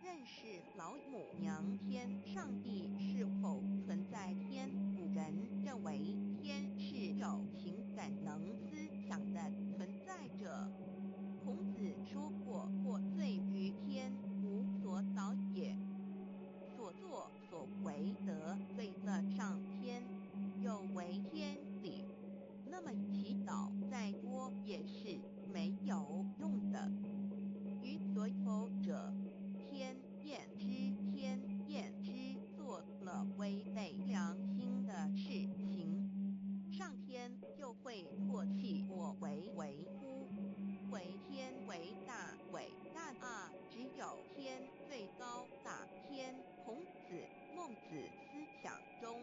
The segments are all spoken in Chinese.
认识老母娘天上帝是否存在天？古人认为天是有情感能思想的存在者。孔子说过：或罪于天，无所导也。所作所为得罪了上天，有违天理，那么祈祷再多也是没有用的。予所否者，天厌之，天厌之，做了违背良心的事情，上天就会唾弃我为乎？为天为大，伟大啊！只有天最高大。天，孔子、孟子思想中，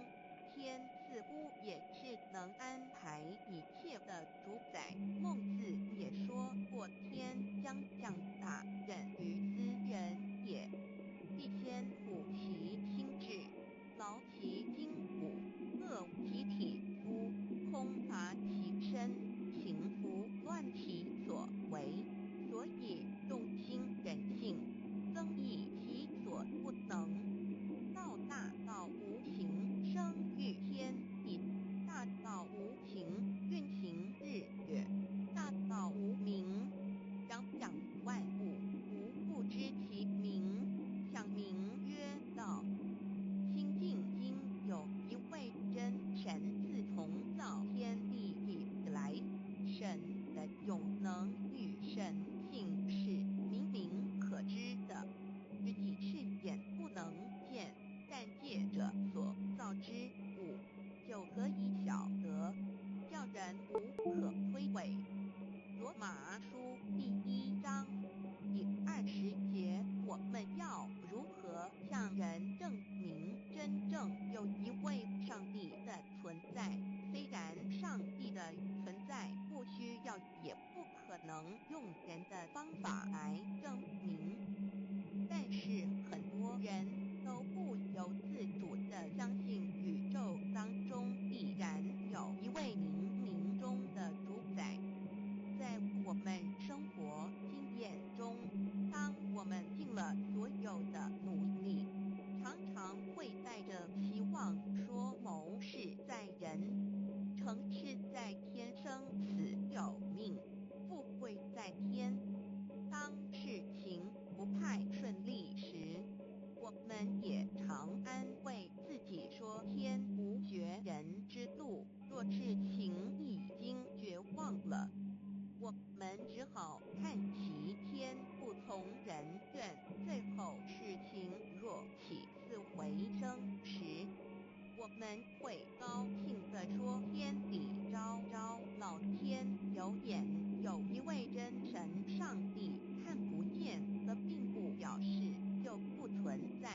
天似乎也是能安排一切的主宰。孟子也说过：天将降大任于斯人也，必先苦其心志，劳其筋骨，饿其体肤，空乏其身，行拂乱其所为，所以动心忍性，增益其所不能。道大道无形，生育天地；大道无情，运行日月；大道无名，养养万物。吾不知其名，想名曰道。心静经有一位真神，自从造天地以来，神的永能与神性是明明可知的，自己是眼不能见，但借着所造之物，就可以晓得，叫人无可推诿。罗马书第1章第20节，我们要如何向人证明真正有一位上帝的存在？虽然上帝的存在不需要也不可能用人的方法来证明，但是很多人都不由自主地相信宇宙当中必然有一位冥冥中的主宰。在我们生活经验中，当我们尽了所有的努力，常常会带着希望说谋事在人，成事在天，生死有命，富贵在天。当事情不太顺利时，我们也常安慰自己说天无绝人之路，若事情已经绝望了，我们只好叹其天不从人愿。最后事情若起死回生时，我们会高兴地说天理昭昭，老天有眼，有一位真神上帝，看不见的并不表示就不存在。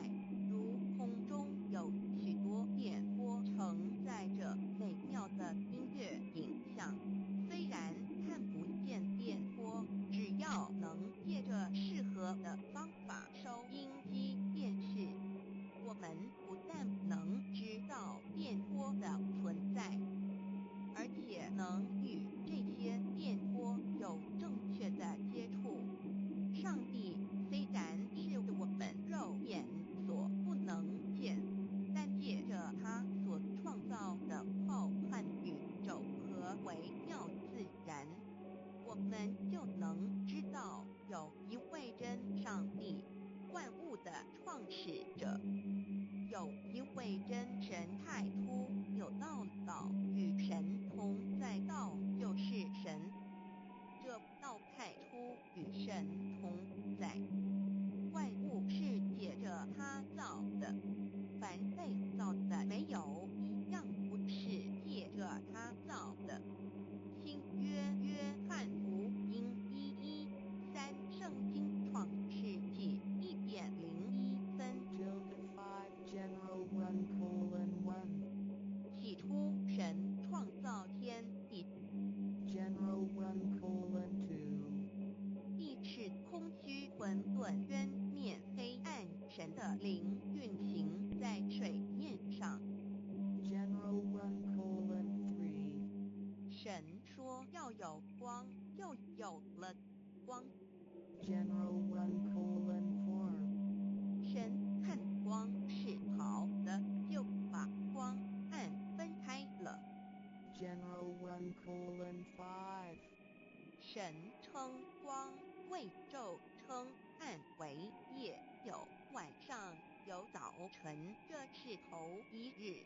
如空中有许多电波承载着美妙的音乐影像，虽然看不见电波，只要能借着适合的方法收音机电视，我们不但能知道电波的存在，而且能与这些电波有正确的接触。上帝虽然是我们肉眼所不能见，但借着他所创造的浩瀚宇宙和微妙自然，我们就能知道有一位真上帝，万物的创始者，有一位真神太初有道，道与神同在，道就是神，这道太初与神同在。万物是借着他造的，凡被造的没有一样不是借着他造的。新约翰福音1:3，圣经创世纪1:01。Tilde 5 General 1:1 起初神创造天地， General 1:2 地是空虚混沌渊面黑暗，神的灵运行在水面上。General 1:3 神神说要有光，就有了光。General 1:4. 神看光是好的，就把光暗分开了。General 1:5. 神称光为昼，称暗为夜，有晚上，有早晨，这是头一日。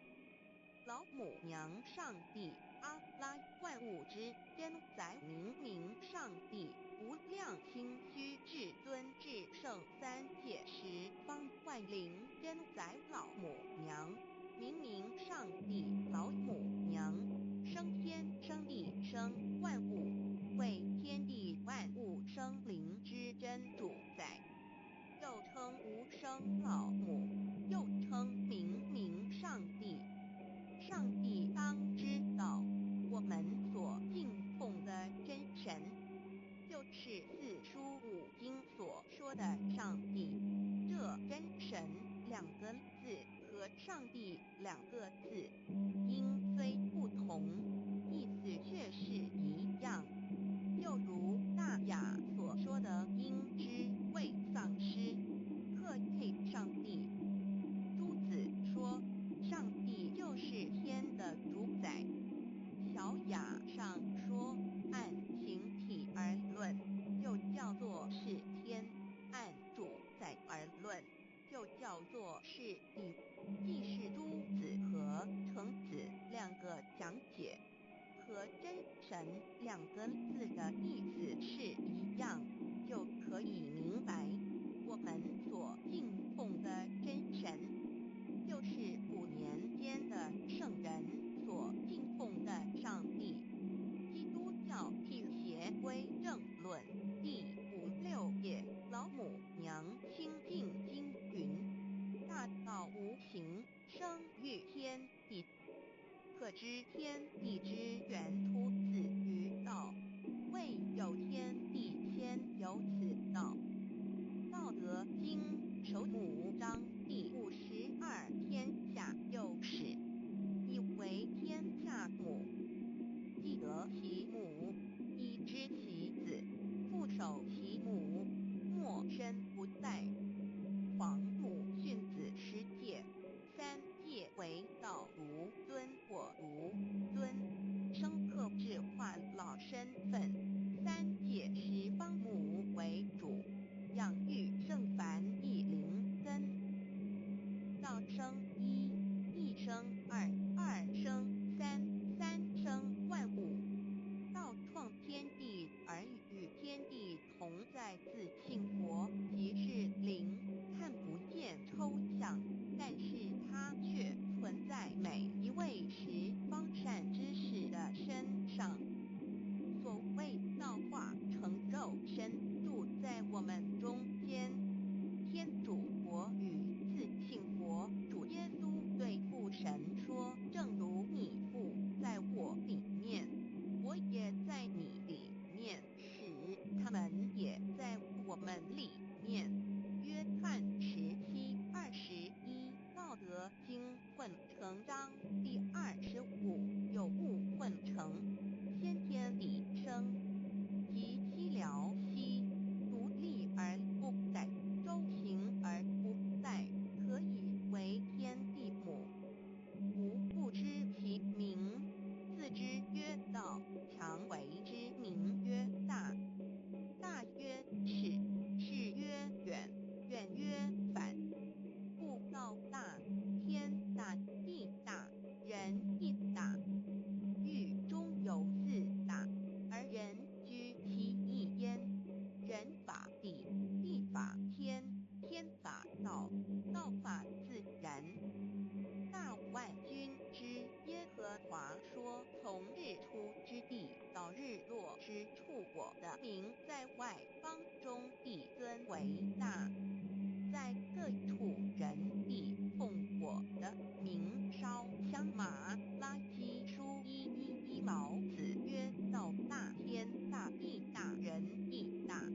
老母娘上帝阿拉万物之真宰明上帝无量心虚至尊至圣三界十方万灵真宰老母娘明上帝老母娘生天生地生万物，为天地万物生灵之真主宰，又称无生老母，又称明上帝。上帝当知道，我们所敬奉的真神，就是四书五经所说的上帝。这真神两个字和上帝两个字，音虽不同，意思却是一样。就如大雅所说的“鹰之谓丧尸”，克配上帝。朱子说，上帝就是天的主宰。小雅上说，按形体而论，就叫做是天；按主宰而论，就叫做是地。既是朱子和程子两个讲解，和真神两个字的意思是一样，就可以明白，我们所敬奉的真神，就是5年间的圣人所敬奉的上帝。基督教辟邪归正论第56页，老母娘清净经云：大道无形，生育天地。可知天地之源出自于道，未有天地先有此道。道德经首5章第52，天下有始，以为天下母。既得其母，以知其子，父守其母，莫身不殆。皇母训子10戒，3戒为道如尊我如尊，生克制化老身份。3戒使方母为主，养育圣凡一灵根。道生一，一生二，二生三，三生万物。道创天地而与天地同在，自性佛，即是灵，看不见抽象，但是它却存在每一位十方善知识的身上。所谓道化成肉身，住在我们中间。天主佛与自性佛主耶稣对父神说，正如你父在我里面，我也在你里面，使他们也在我们里面。约翰17:21，道德经混成章第25，有物混成，先天理生，其七辽兮，独立而不逮，周行而不殆，可以为天地母。吾不知其名，自之曰道，强为之名曰大。大曰尺，尺曰远，远曰反。故道大，天大，地大，人亦大。狱中有4大，而人居其一焉。人法地，地法天，天法道，道法自然。大万军之耶和华说，从日出之地到日落之处，我的名在外邦中必尊为大。在各处人必奉我的名烧香马拉基书1:11，毛子曰：道大，天大，地大，人亦大。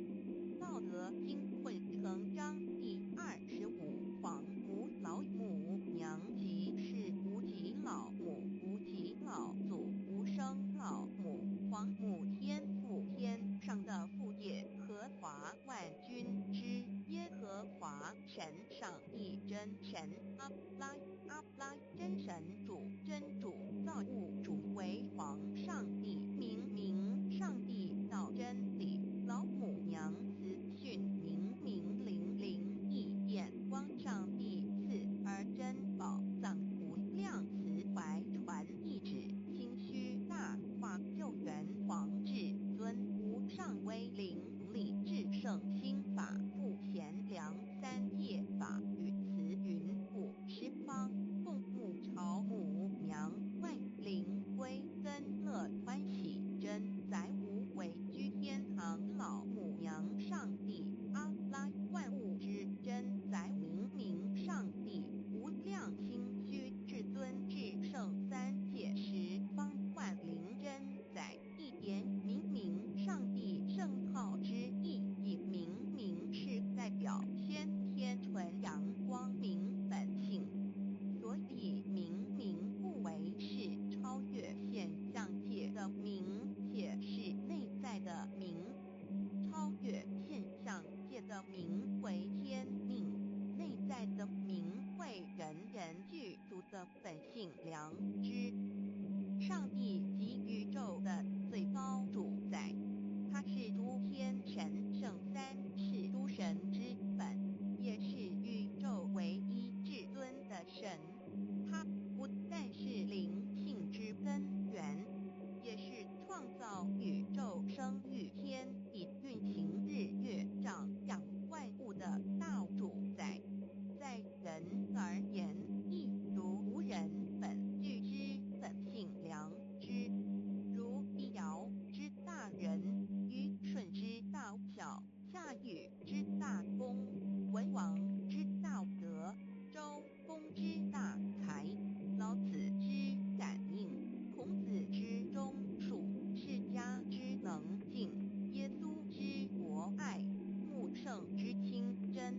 道德经混成章第25，皇母老母娘即是无极老母，无极老祖，无生老母。造宇宙生育天地运行日月掌养万物的大主宰，在人而言，亦如无人本具之本性良知，如一尧之大仁，虞舜之大孝，夏禹之大功，文王之道德，周公之大才，老子之感应，孔子之忠恕，释迦之能静，耶稣之博爱，穆圣之清真，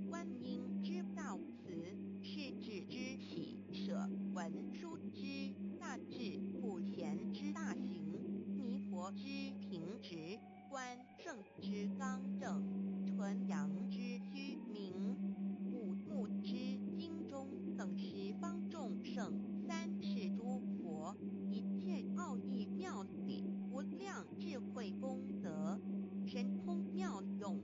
观音之道慈，世子之喜舍，文殊之大智，普贤之大行，弥陀之平直，关圣之刚正，纯阳之虚明，五目之精中，等十方众圣，三世诸佛，一切奥义妙理，无量智慧功德，神通妙用，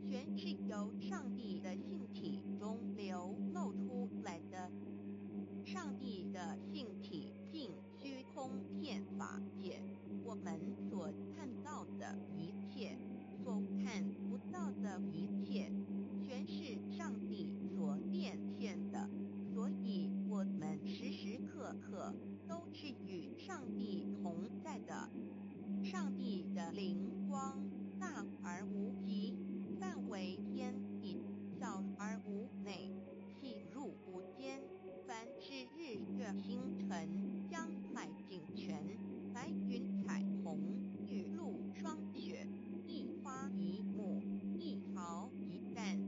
全是由上帝的性体中流露出来的。上帝的性体尽虚空遍法界，我们所看到的一切，所看不到的一切，全是上帝所变现的，所以我们时时刻刻都是与上帝同在的。上帝的灵光大而无极，范围天地，小而无内，细入无间。凡是日月星辰，江海井泉，白云彩虹，雨露霜雪，一花一木，一毫一蛋，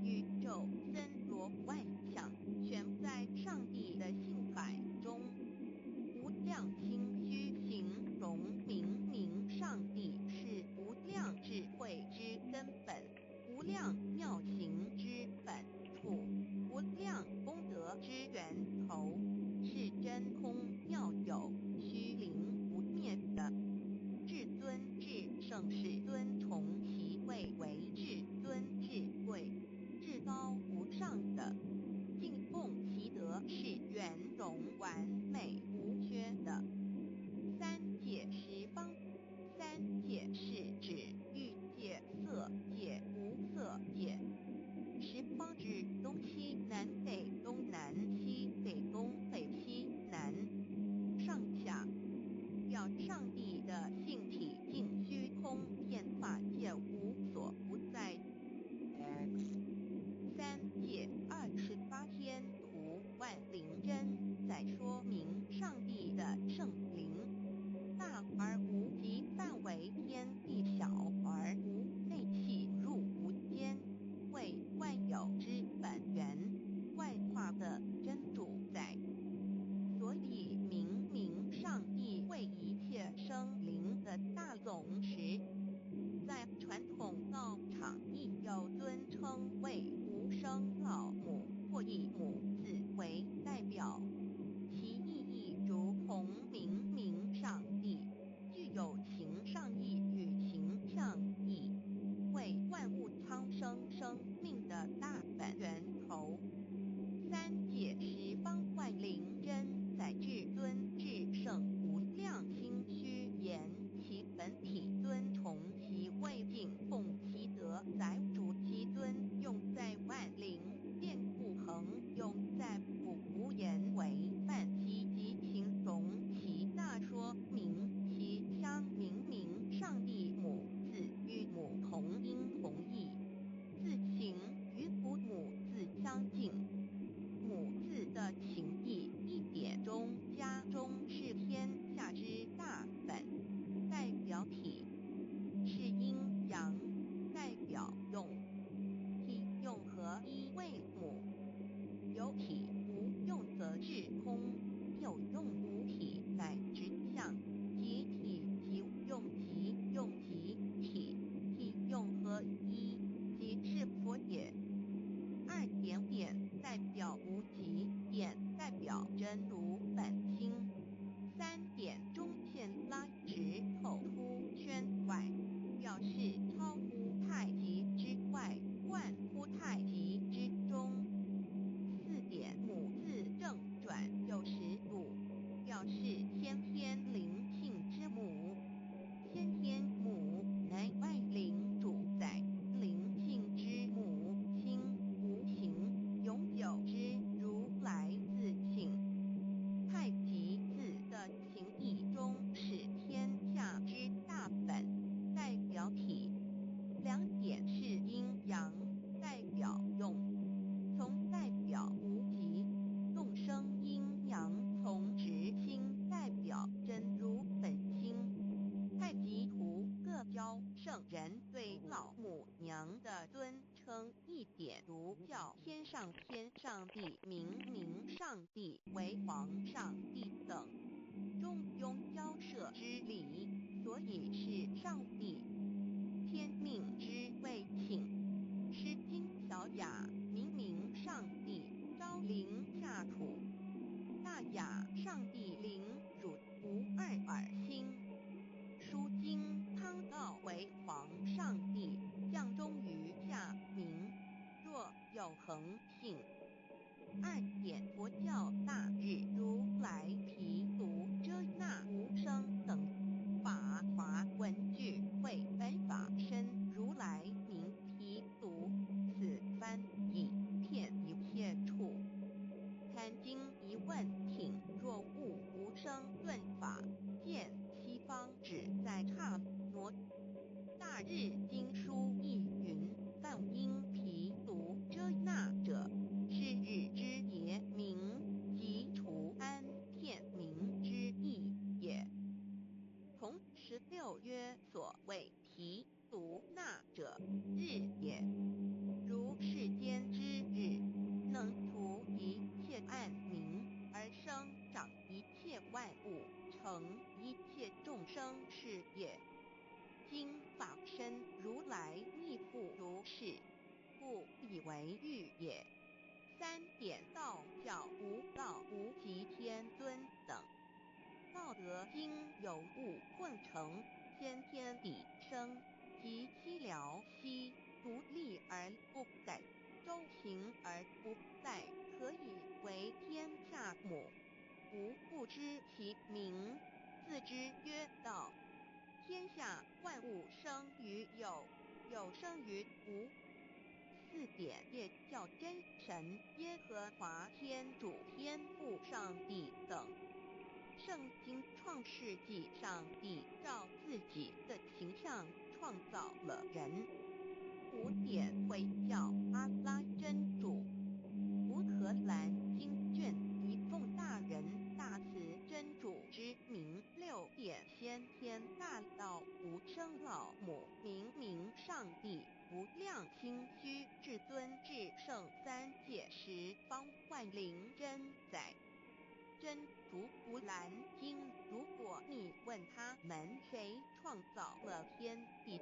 宇宙森罗万象，全在上帝的性海中。无量心虚形容明明上帝是上帝、明上帝为皇上帝等中庸交涉之理，所以是上帝天命之谓请。诗经小雅明上帝昭灵下土，大雅上帝灵汝无二耳心。书经汤告为皇上帝降忠于下民，若有恒信。二点佛教大日如来毗卢遮那无生等法华文具会本法身如来名毗卢，此翻以骗一切处。贪经一问挺，若悟无生论法，见西方只在刹那。大日经书亦云：梵音毗卢遮那者，是日之也名，即除安片名之意也。同16曰：所谓毗卢那者，日也。如世间之日，能除一切暗明，而生长一切万物，成一切众生是也。今法身如来亦复如是，故以为喻也。三点道教无道无极天尊等，道德经有物混成，先天地生，即西辽兮，独立而不改，周行而不殆，可以为天下母。吾不知其名，自之曰道。天下万物生于有，有生于无。四点业教真神耶和华天主天父上帝等。圣经创世纪，上帝照自己的形象创造了人。五点回教阿拉真主。乌克兰经卷一奉大人大慈真主之名。六点先天大道无生老母明上帝无量心虚至尊至圣三界十方万灵真载。真主古兰经，如果你问他们谁创造了天地，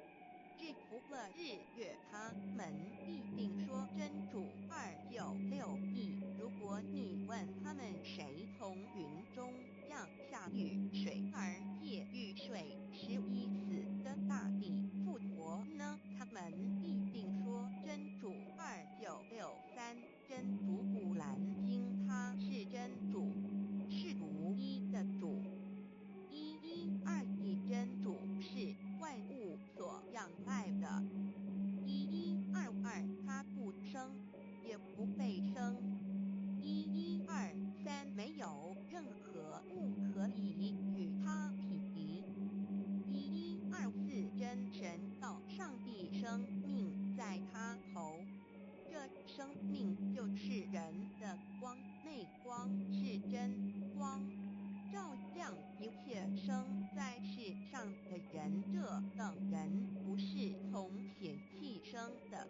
制服了日月，他们一定说真主296亿。如果你问他们谁从云中降下雨水而借雨水使已死的大地复活呢？他们一定说真主2963。真主古兰经，他是真主，是独一的主。112真主是万物所仰赖的。1122他不生，也不被生。1123没有任何物可以与他匹敌。1124真神道上帝生命在他头，这生命就是人的光，内光是真光，照亮一切生在世上的人。这等人不是从血气生的，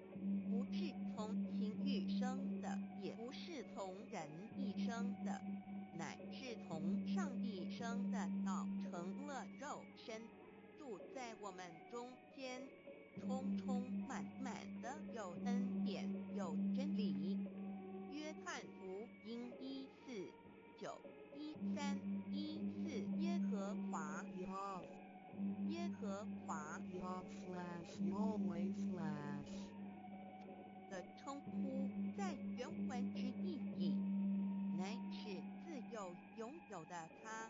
不是从情欲生的，也不是从人意生的，乃是从上帝生的，道成了肉身，住在我们中间，充满的有恩典，有真理。约翰福音1491314耶和华 Yah 耶和华 Yahweh slash 的称呼，在原文之意义，乃是自有拥有的他，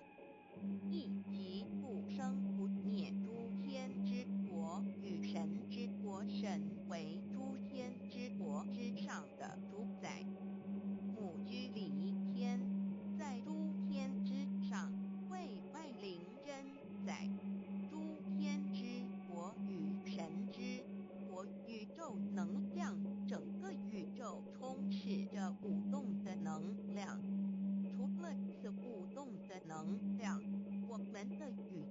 亦即不生不灭诸天之国与神之国，神为诸天之国之上的主宰。母居里天，在诸天之上，为万灵真载。诸天之国与神之国，宇宙能量，整个宇宙充斥着舞动的能量。除了此舞动的能量，我们的宇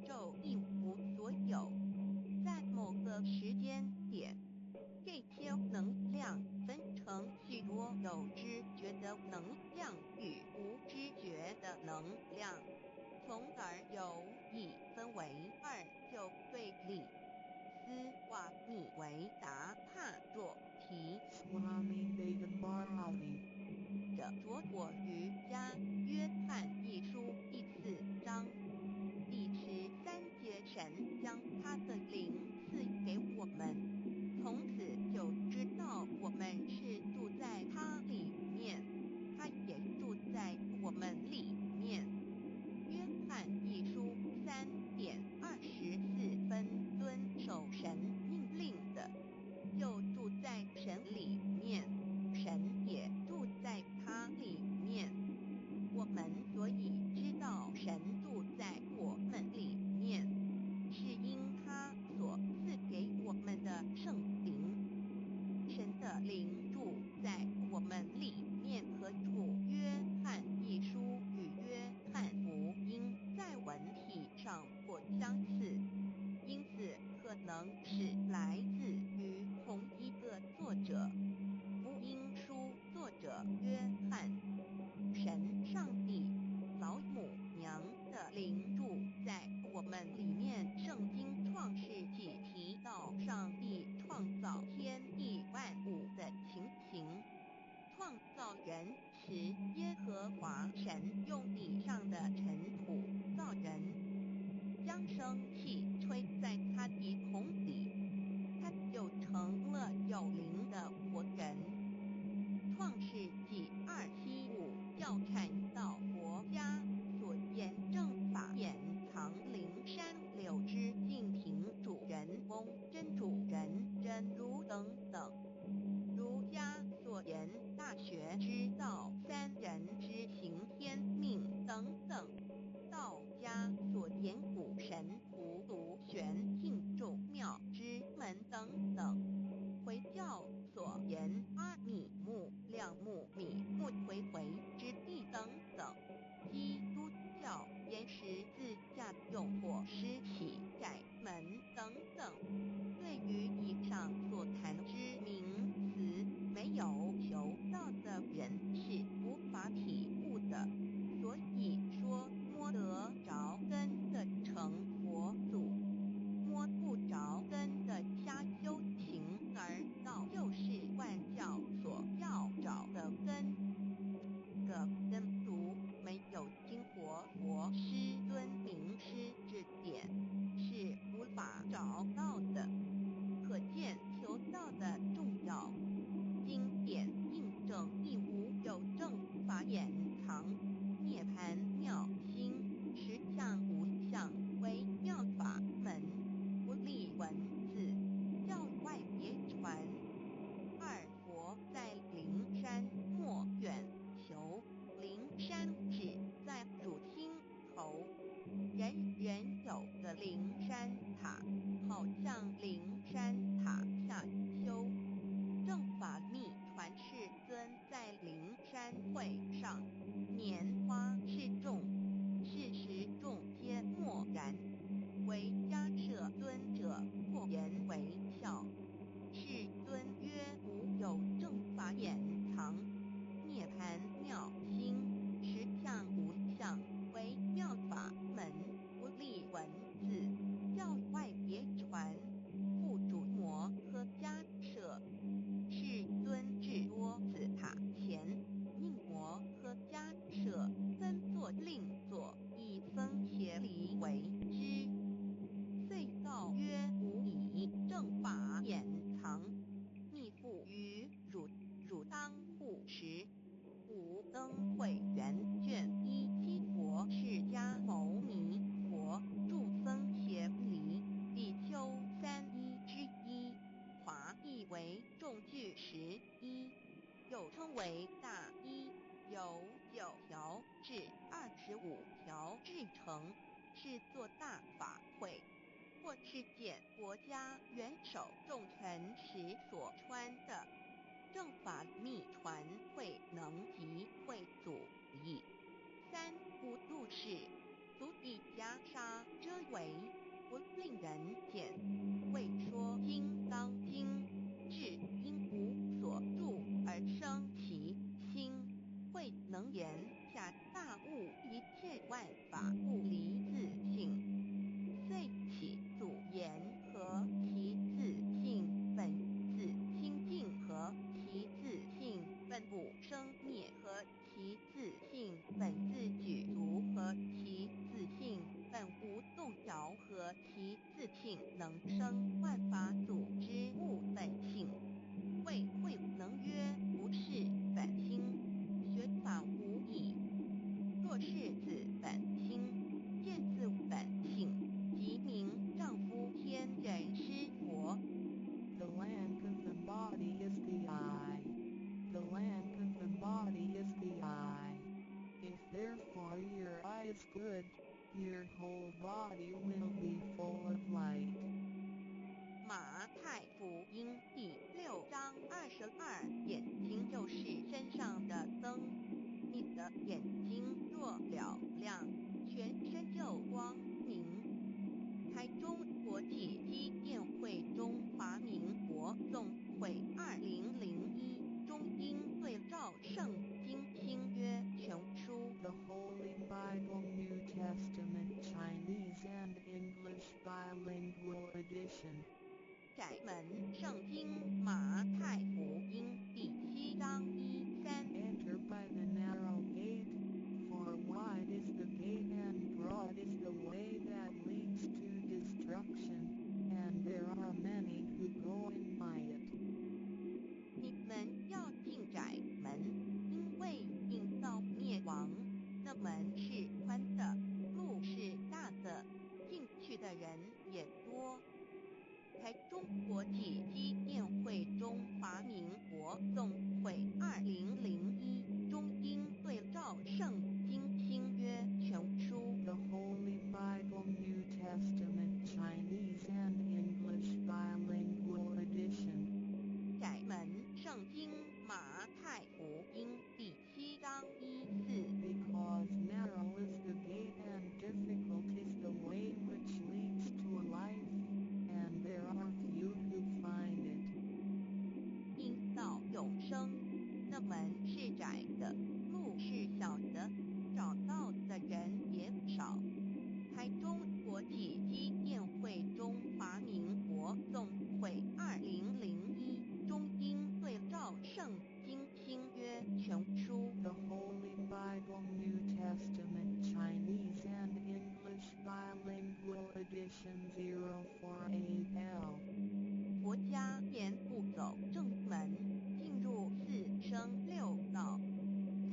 的着火于家。约翰一书第4章第13节，神将他的灵赐给我们，从此就知道我们是住在他里面，他也住在我们里面。约翰一书3:24，遵守神命令的，就住在神里面，神也住在他里面。我们所以知道神住在我们里面，是因他所赐给我们的圣灵。神的灵住在我们里面，和主约翰一书与约翰福音在文体上颇相似，因此可能是来自于同一个作者。福音书作者约翰。神上帝老母娘的灵住在我们里面。圣经创世纪提到上帝创造天地万物的情形，创造人时，耶和华神用地上的尘土造人，将生气吹在他鼻孔里，他就成了有灵的活人。创世纪2:7-5教产到国家所言正法掩藏灵山柳之敬亭主人翁真主人真如等等，儒家所言大学之道三人之行天命等等，道家所言古神符独玄牝众妙之门等等，回教所言阿米木亮木米木回回之地等等，基督教言十字架用火施洗改门等等。对于以上所谈之名词，没有求道的人是无法体悟的，所以说摸得着根的成佛祖，摸不着根的瞎修行而道，就是万教所要找的根。个根如没有经过佛师尊名师指点，是无法找到的。可见求道的重要。经典印证一无有正法掩藏，涅槃妙心，实相无相为妙法门，不立文字，教外别传。二佛在灵山莫远求，灵山只在汝心头，人人有个灵山塔，好像灵山塔下修。正法密传世尊在灵山会上，拈花示众，是时众皆默然，唯迦摄尊者破颜为笑。世尊曰：无有正法掩藏，涅槃妙心，实相无相为妙法门，不立文字，教外别传。复主摩诃迦摄，世尊至多子塔前，命摩诃迦摄分作另作，以僧协离为之。遂告曰：吾以正法掩藏，逆复于汝当护持。五灯会元卷1佛释迦牟尼佛著僧协离比丘3:1，华译为众句11，又称为大一，由9条至25条制成，是作大法会，或是见国家元首重臣时所穿的。正法密传会能及会祖义。三不入世，足以袈裟遮为，不令人见。未说金刚经，至因无所住而生其心，会能言下大悟一切万法不离自性，遂起祖言和其自性本自清净和其自性本不生灭和性能生，万法组织物本性。谓会能曰不是本心，学法无益。若是子本心，见自本性，即名丈夫天人师佛。The lamp of the body is the eye. The lamp of the body is the eye. If therefore your eye is good, your whole body will be full of light. 马太福音第6章22，眼睛就是身上的灯。你的眼睛若了亮，全身就光明。台中国际机电会中华民国总会2001中英对照圣经新约全书。 The Holy Bible New Testament Chinese and English Bilingual Edition. 窄门圣经马太福音第7章1-3。 Enter by the narrow gate, for wide is the gate and broad is the way that leads to destruction, and there are many who go in by it. 你们要进窄门，因为引到灭亡的门是宽的，路是大的，进去的人也多。台中国际机电会中华民国总会2001中英对照圣经新约全书。 The Holy Bible New Testament Chinese and English Bilingual Edition. 窄门圣经马太福音第7章1-4。 Because narrow is the gate and difficult is the way which leads to life, and there are few who find it. 因到永生，那门是窄的，路是小的，找到的人也少。台中国际机电会中华民国总会2001中英对照圣经新约全书。 The Holy Bible New Testament Chinese and English Bilingual Edition 048L. 佛家言不走正门，进入4生6道，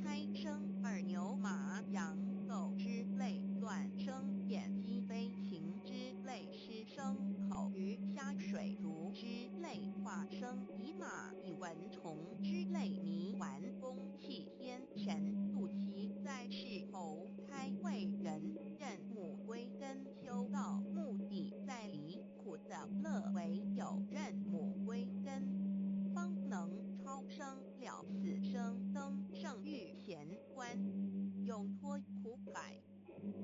开生耳牛马羊狗之类，乱生眼鸡飞禽之类，狮生口鱼虾水族之类，化生以马以蚊虫之类，泥丸公气天神肚脐在世猴开为人任母归根修道，目的在离苦的乐为有任母归根，方能超生了死生，登圣域贤官，永脱苦海。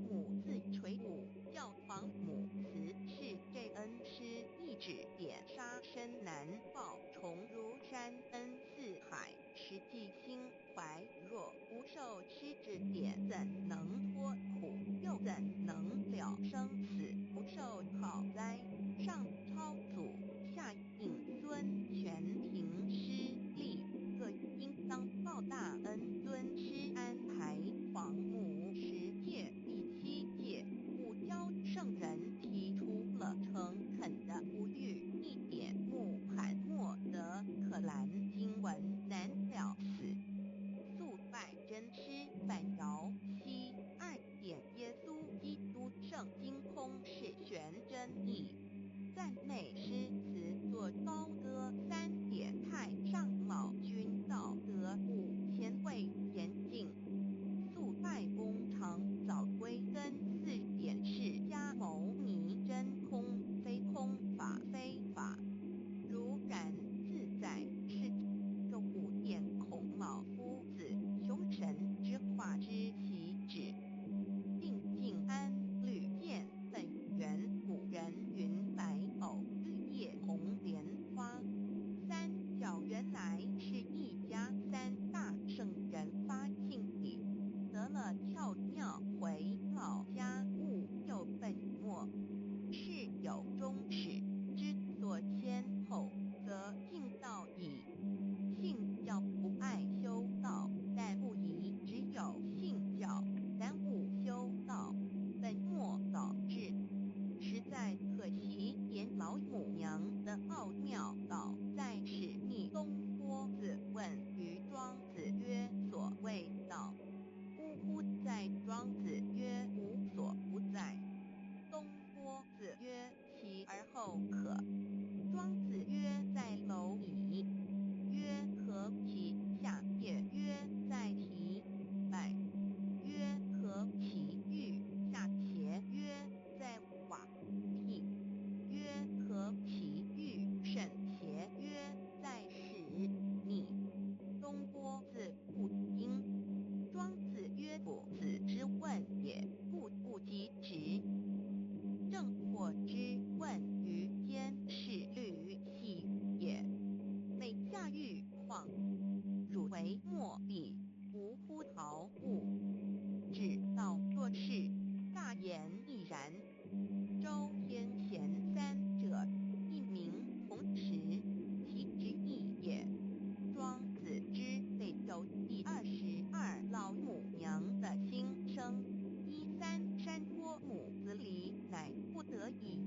母自垂武，教皇母慈是这恩师，一指点杀身难报，重如山恩似海，实际心怀若不受师指点，怎能脱苦，又怎能了生死？不受好灾，上超祖，下应孙，全凭师力，各应当报大恩。尊师安排皇母10戒第7戒，不教圣人提出了诚恳的不欲一点木罕默德可兰经文难了死。素拜真师反饶西又可。庄子曰：在蝼蚁。曰：何其下也？曰：在蹄。百。曰：何其欲下且？曰：在瓦替。曰：何其欲甚且？曰：在始逆。东郭子不应。庄子曰：夫子之问也，不及直。正或之问于间，是虑细也。每下欲况，汝为莫彼，无乎陶物？指道作事，大言亦然。周天贤三者，一名同时，其之义也。庄子之类有第22老母娘的心声。13山托母子礼，乃不得已。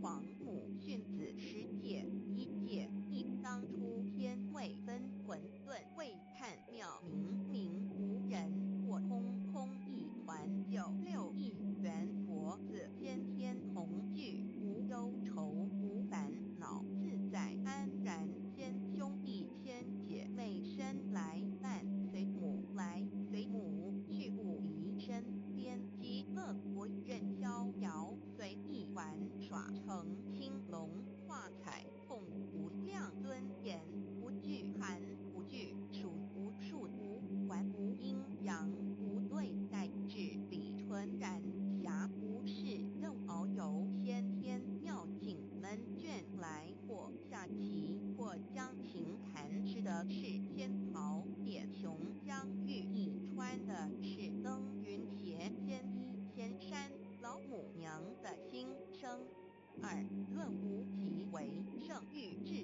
皇母训子10戒，1戒亦当初天未分混沌，未看妙明无人，或空一团96亿元佛子，天天同聚，无忧愁无烦恼，自在安然。先兄弟先姐妹生来伴，随母来随母去，不离身边。极乐国任逍遥，随意玩耍，成青龙画彩，痛无量尊严，不惧寒不惧暑，无数无完无阴阳，无对待，至理纯然，暇无事任遨游，先天妙境门卷来，或下棋，或将琴弹，吃的是天桃点琼浆玉一川的是登云斜仙依仙山老母娘的心声。2论无极为圣，欲至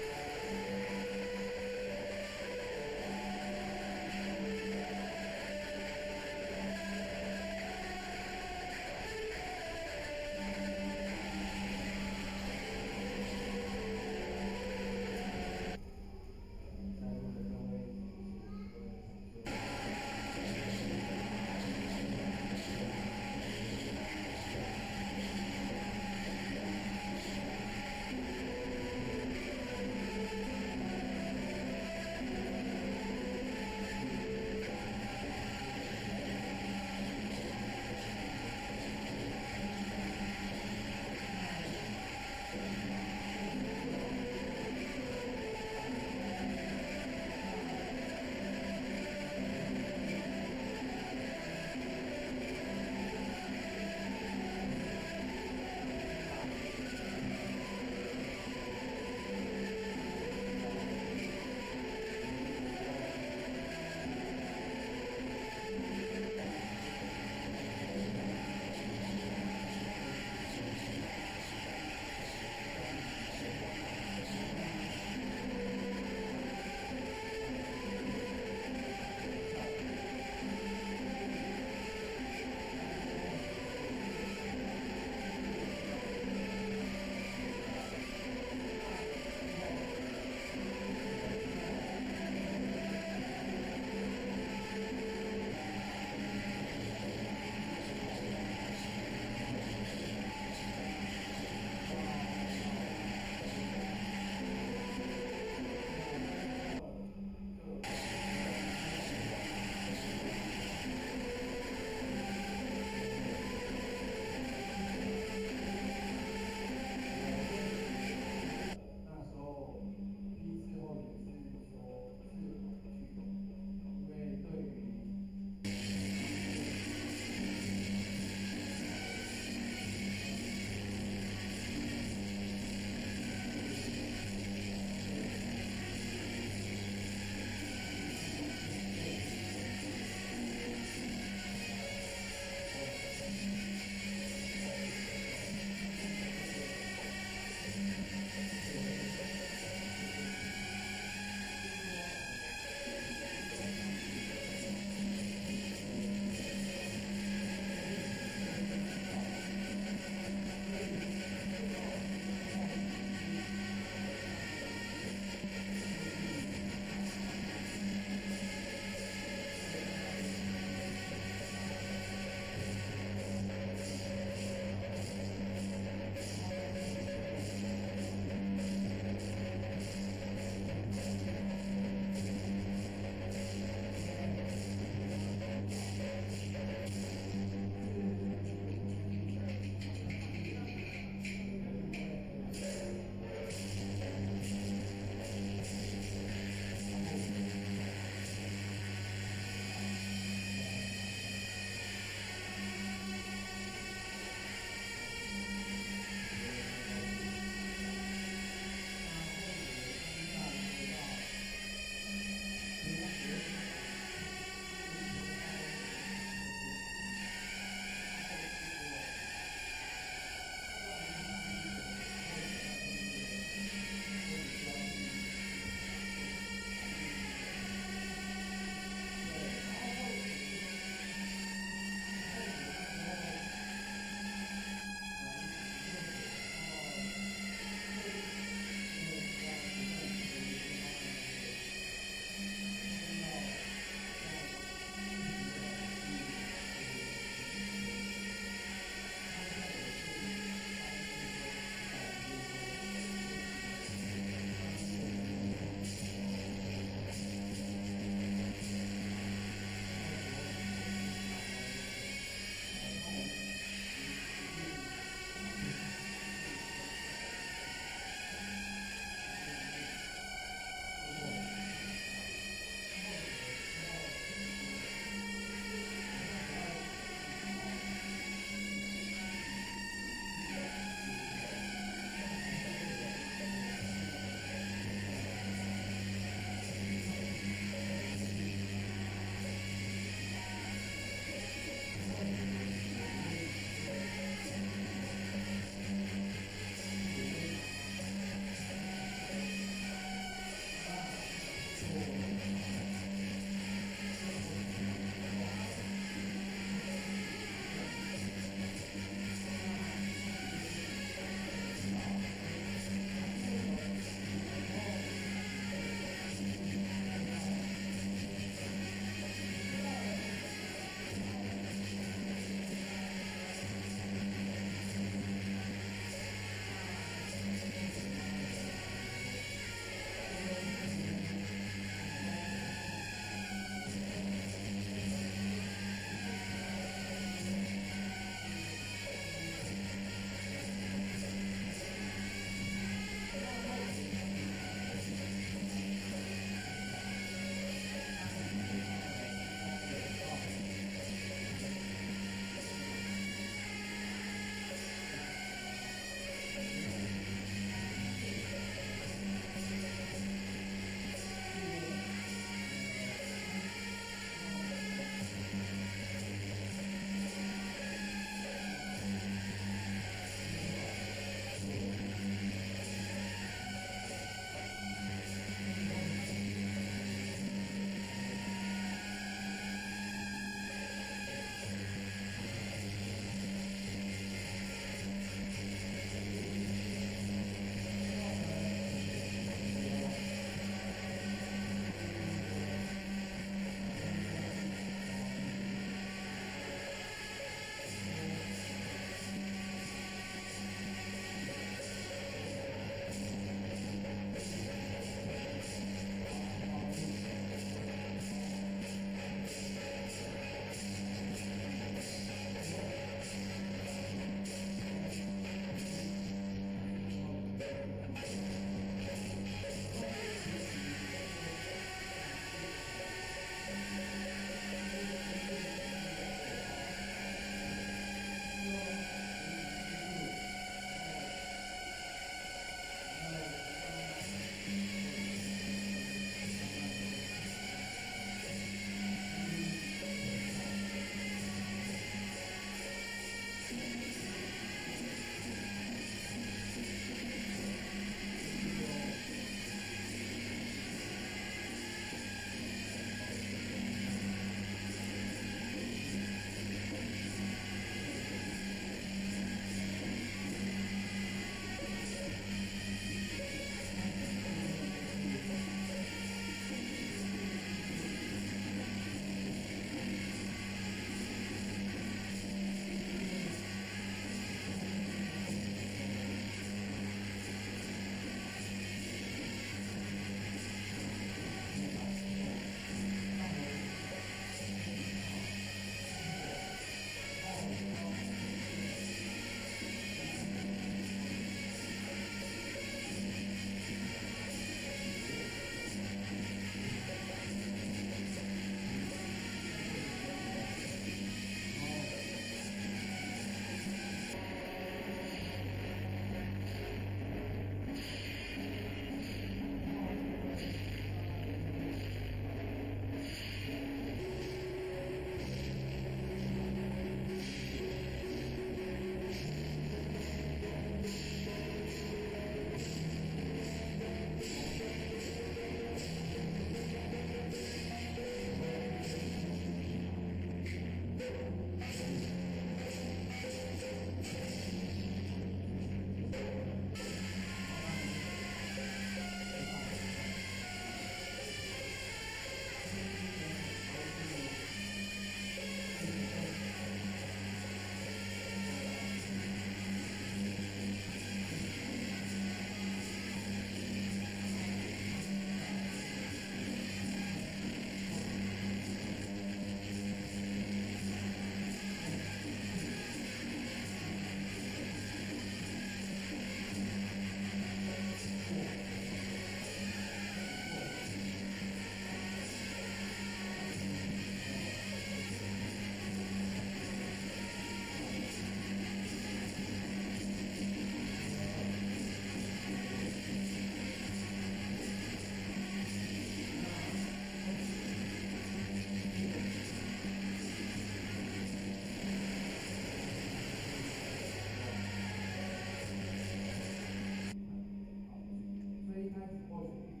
nice also.